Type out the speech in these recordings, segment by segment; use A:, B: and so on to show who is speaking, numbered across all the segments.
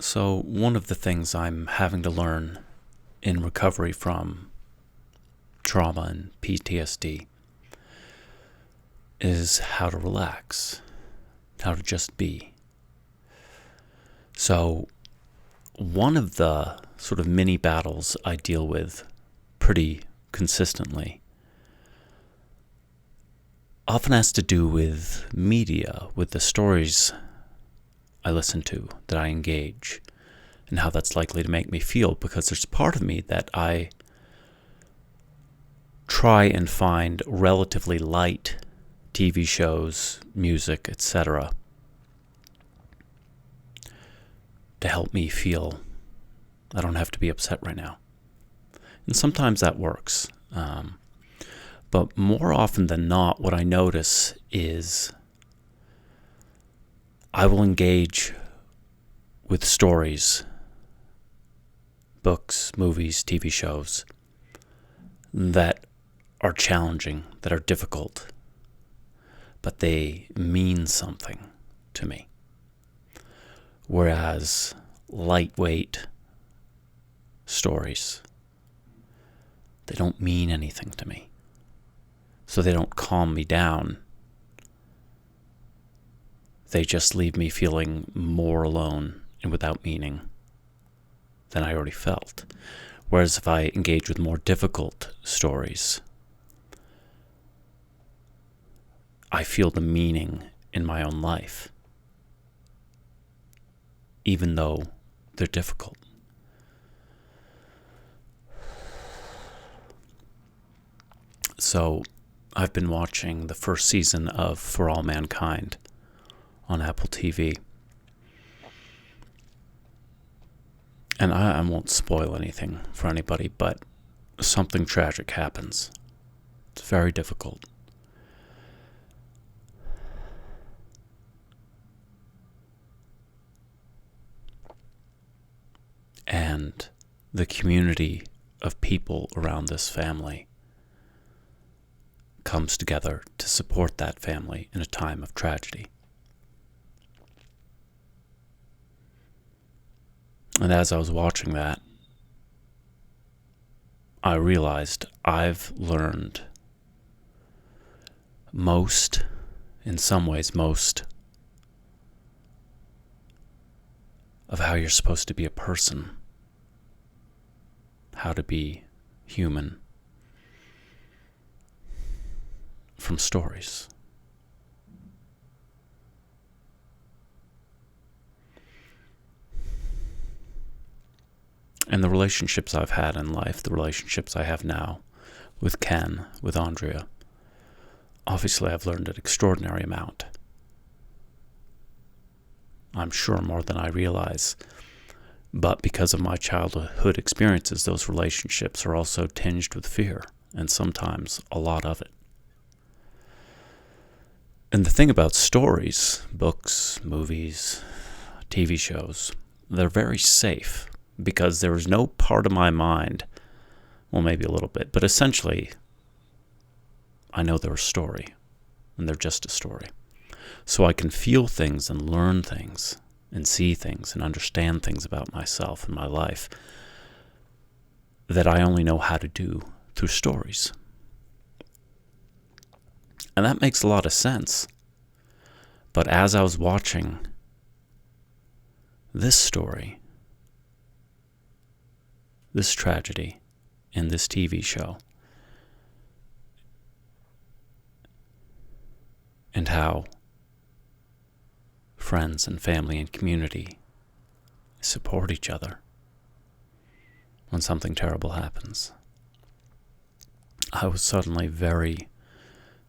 A: So, one of the things I'm having to learn in recovery from trauma and PTSD is how to relax, how to just be. So, one of the sort of mini battles I deal with pretty consistently often has to do with media, with the stories I listen to, that I engage, and how that's likely to make me feel, because there's part of me that I try and find relatively light TV shows, music, etc., to help me feel I don't have to be upset right now. And sometimes that works. But more often than not, what I notice is I will engage with stories, books, movies, TV shows that are challenging, that are difficult, but they mean something to me. Whereas lightweight stories, they don't mean anything to me. So they don't calm me down. They just leave me feeling more alone and without meaning than I already felt. Whereas if I engage with more difficult stories, I feel the meaning in my own life, even though they're difficult. So I've been watching the first season of For All Mankind on Apple TV. And I won't spoil anything for anybody, but something tragic happens. It's very difficult. And the community of people around this family comes together to support that family in a time of tragedy. And as I was watching that, I realized I've learned most, in some ways most, of how you're supposed to be a person, how to be human, from stories. And the relationships I've had in life, the relationships I have now with Ken, with Andrea, obviously I've learned an extraordinary amount. I'm sure more than I realize. But because of my childhood experiences, those relationships are also tinged with fear, and sometimes a lot of it. And the thing about stories, books, movies, TV shows, they're very safe, because there is no part of my mind, well, maybe a little bit, but essentially, I know they're a story, and they're just a story. So I can feel things and learn things and see things and understand things about myself and my life that I only know how to do through stories. And that makes a lot of sense. But as I was watching this story, this tragedy in this TV show, and how friends and family and community support each other when something terrible happens, I was suddenly very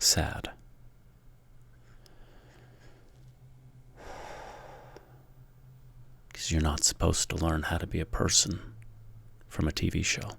A: sad. Because you're not supposed to learn how to be a person from a TV show.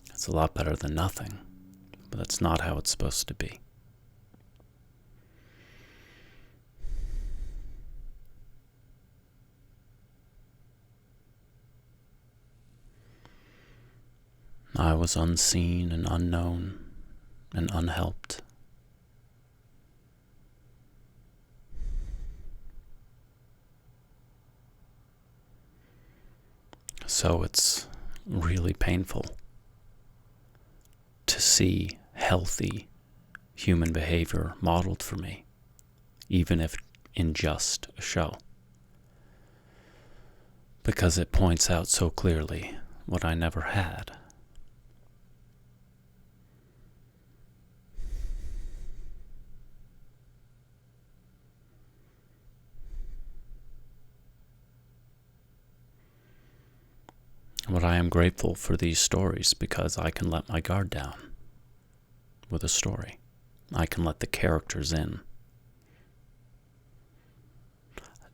A: It's a lot better than nothing, but that's not how it's supposed to be. I was unseen and unknown and unhelped. So it's really painful to see healthy human behavior modeled for me, even if in just a show, because it points out so clearly what I never had. But I am grateful for these stories because I can let my guard down with a story. I can let the characters in.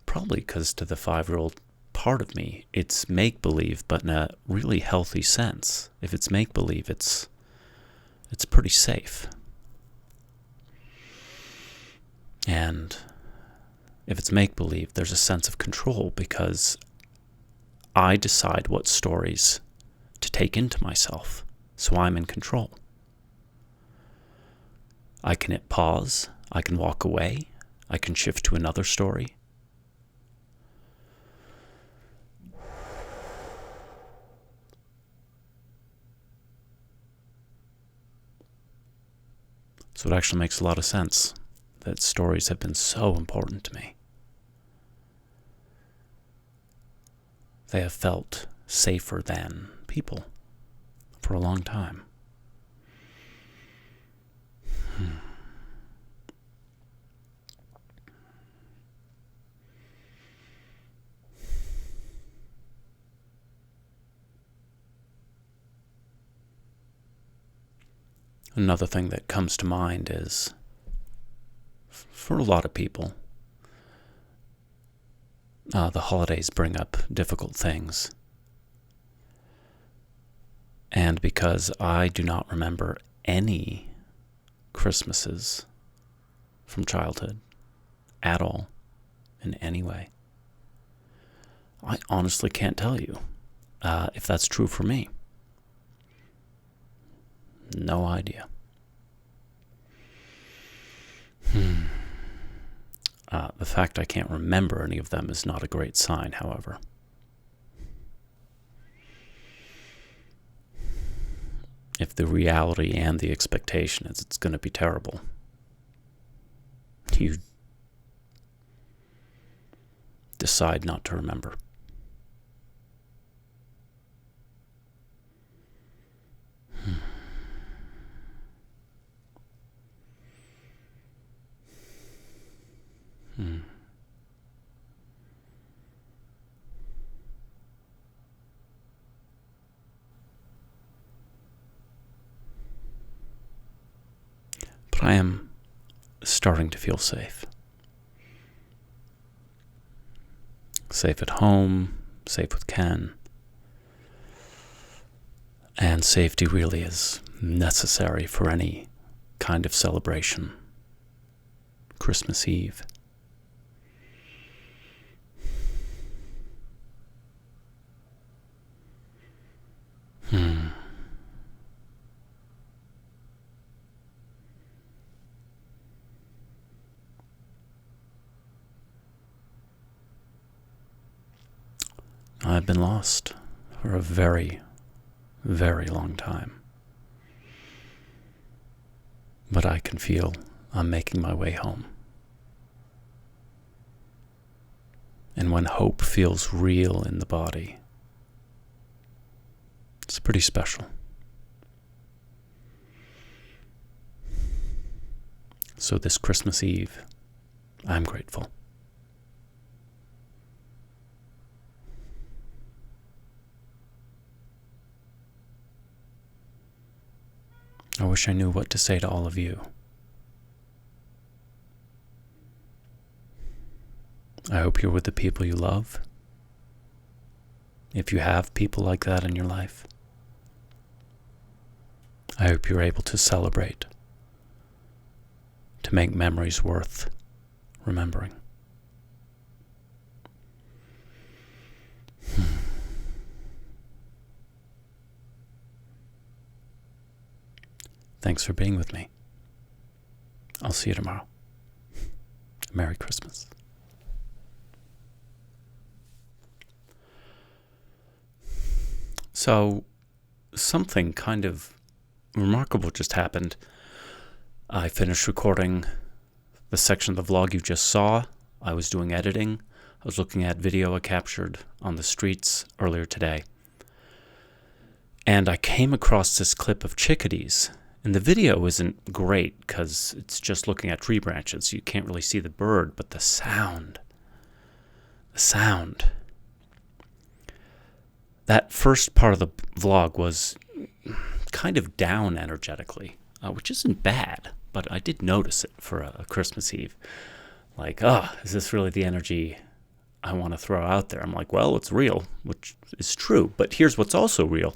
A: Probably because to the 5-year-old part of me, it's make-believe, but in a really healthy sense. If it's make-believe, it's pretty safe. And if it's make-believe, there's a sense of control because I decide what stories to take into myself, so I'm in control. I can hit pause, I can walk away, I can shift to another story. So it actually makes a lot of sense that stories have been so important to me. They have felt safer than people for a long time. Another thing that comes to mind is, for a lot of people, the holidays bring up difficult things. And because I do not remember any Christmases from childhood at all, in any way, I honestly can't tell you if that's true for me. No idea. The fact I can't remember any of them is not a great sign, however. If the reality and the expectation is it's going to be terrible, you decide not to remember. But I am starting to feel safe. Safe at home, safe with Ken. And safety really is necessary for any kind of celebration. Christmas Eve. I've been lost for a very, very long time. But I can feel I'm making my way home. And when hope feels real in the body, it's pretty special. So this Christmas Eve, I'm grateful. I wish I knew what to say to all of you. I hope you're with the people you love. If you have people like that in your life, I hope you're able to celebrate, to make memories worth remembering. Thanks for being with me. I'll see you tomorrow. Merry Christmas. So something kind of remarkable just happened. I finished recording the section of the vlog you just saw. I was doing editing. I was looking at video I captured on the streets earlier today. And I came across this clip of chickadees. And the video isn't great because it's just looking at tree branches. You can't really see the bird, but the sound. That first part of the vlog was kind of down energetically, which isn't bad, but I did notice it for a Christmas Eve. Like, is this really the energy I want to throw out there? I'm like, well, it's real, which is true. But here's what's also real,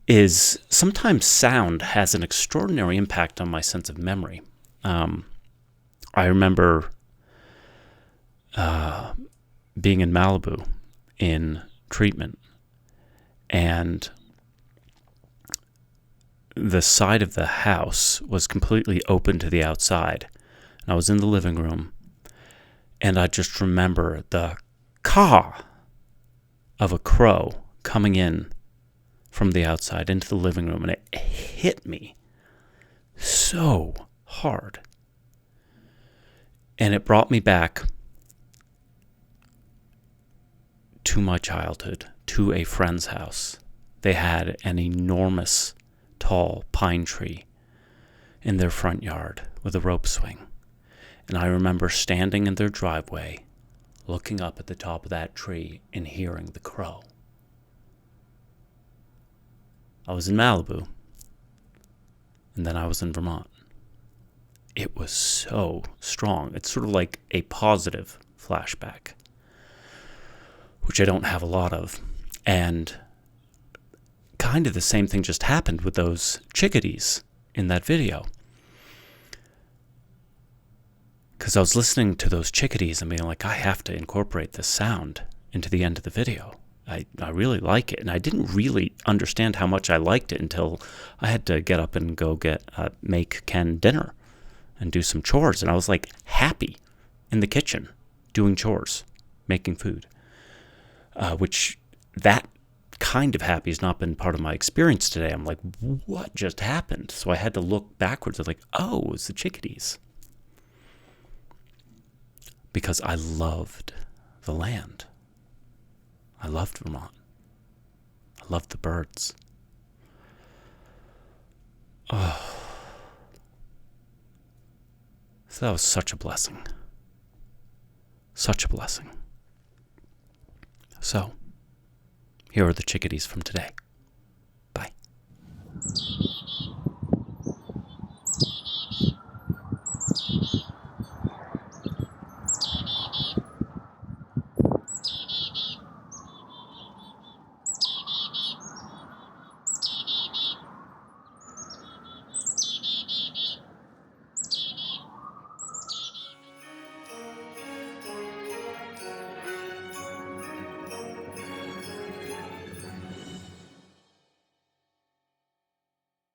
A: is sometimes sound has an extraordinary impact on my sense of memory. I remember being in Malibu in treatment, and the side of the house was completely open to the outside. And I was in the living room, and I just remember the caw of a crow coming in from the outside into the living room, and it hit me so hard. And it brought me back to my childhood, to a friend's house. They had an enormous, tall pine tree in their front yard with a rope swing. And I remember standing in their driveway, looking up at the top of that tree and hearing the crow. I was in Malibu, and then I was in Vermont. It was so strong. It's sort of like a positive flashback, which I don't have a lot of. And kind of the same thing just happened with those chickadees in that video. Because I was listening to those chickadees and being like, I have to incorporate this sound into the end of the video. I really like it. And I didn't really understand how much I liked it until I had to get up and go make Ken dinner and do some chores. And I was like happy in the kitchen doing chores, making food. Which that kind of happy has not been part of my experience today. I'm like, what just happened? So I had to look backwards. I'm like, oh, it was the chickadees. Because I loved the land. I loved Vermont. I loved the birds. Oh. So that was such a blessing. Such a blessing. So, here are the chickadees from today.